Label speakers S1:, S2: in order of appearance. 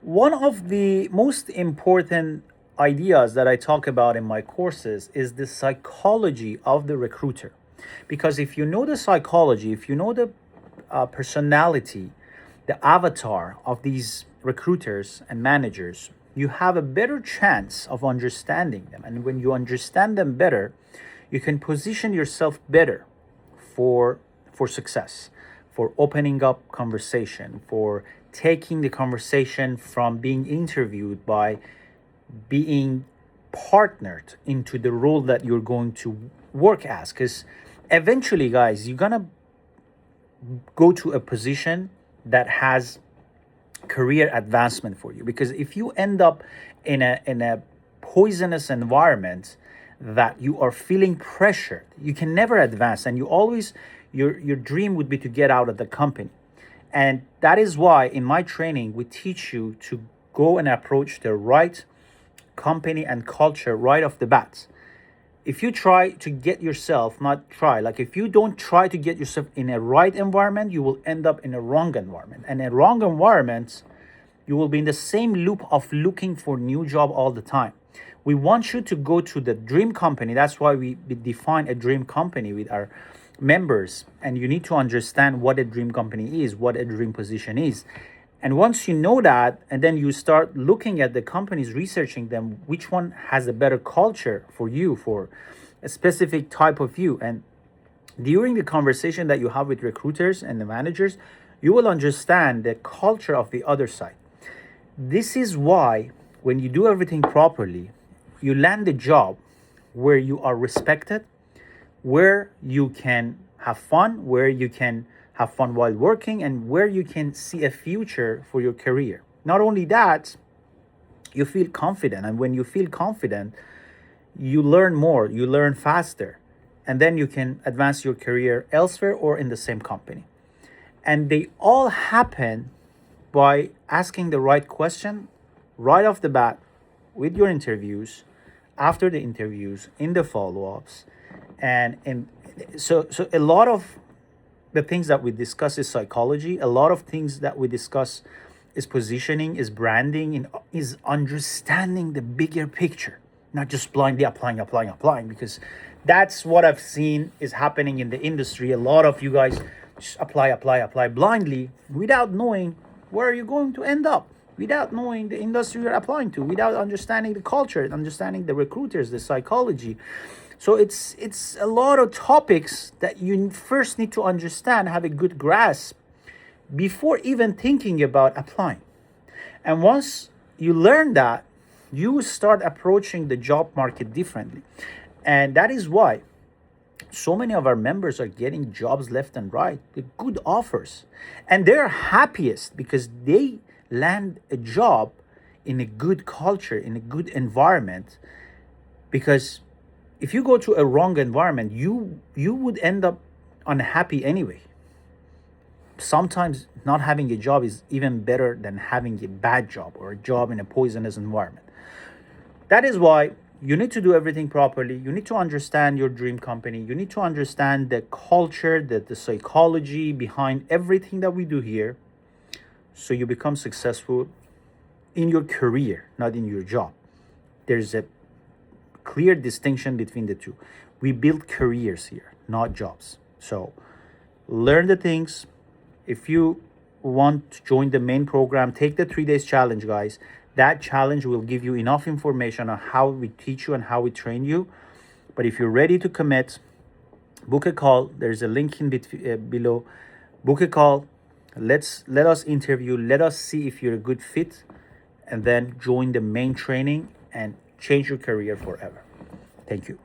S1: One of the most important ideas that I talk about in my courses is the psychology of the recruiter. Because if you know the psychology, if you know the personality, the avatar of these recruiters and managers, you have a better chance of understanding them. And when you understand them better, you can position yourself better for success, for opening up conversation, for taking the conversation from being interviewed by being partnered into the role that you're going to work as. Because eventually, guys, you're gonna go to a position that has career advancement for you. Because if you end up in a poisonous environment that you are feeling pressured, you can never advance, and you always your dream would be to get out of the company. And that is why in my training we teach you to go and approach the right company and culture right off the bat. If you try to get yourself, not try, like if you don't try to get yourself in a right environment, you will end up in a wrong environment. And a wrong environment, you will be in the same loop of looking for new job all the time. We want you to go to the dream company. That's why we define a dream company with our members. And you need to understand what a dream company is, what a dream position is. And once you know that, and then you start looking at the companies, researching them, which one has a better culture for you, for a specific type of you. And during the conversation that you have with recruiters and the managers, you will understand the culture of the other side. This is why when you do everything properly, you land a job where you are respected, where you can have fun, where you can have fun while working, and where you can see a future for your career. Not only that, you feel confident. And when you feel confident, you learn more, you learn faster, and then you can advance your career elsewhere or in the same company. And they all happen by asking the right question right off the bat with your interviews, after the interviews, in the follow-ups. And so a lot of the things that we discuss is psychology. A lot of things that we discuss is positioning, is branding, and is understanding the bigger picture, not just blindly applying, because that's what I've seen is happening in the industry. A lot of you guys just apply blindly without knowing where you're going to end up, without knowing the industry you're applying to, without understanding the culture, understanding the recruiters, the psychology. So it's a lot of topics that you first need to understand, have a good grasp before even thinking about applying. And once you learn that, you start approaching the job market differently. And that is why so many of our members are getting jobs left and right with good offers. And they're happiest because they land a job in a good culture, in a good environment. Because if you go to a wrong environment, you would end up unhappy anyway. Sometimes not having a job is even better than having a bad job or a job in a poisonous environment. That is why you need to do everything properly. You need to understand your dream company. You need to understand the culture, the psychology behind everything that we do here, so you become successful in your career, not in your job. There's a clear distinction between the two. We build careers here, not jobs. So learn the things. If you want to join the main program, take the 3 days challenge, guys. That challenge will give you enough information on how we teach you and how we train you. But if you're ready to commit, book a call. There's a link in below. Book a call. Let us interview. Let us see if you're a good fit, and then join the main training and change your career forever. Thank you.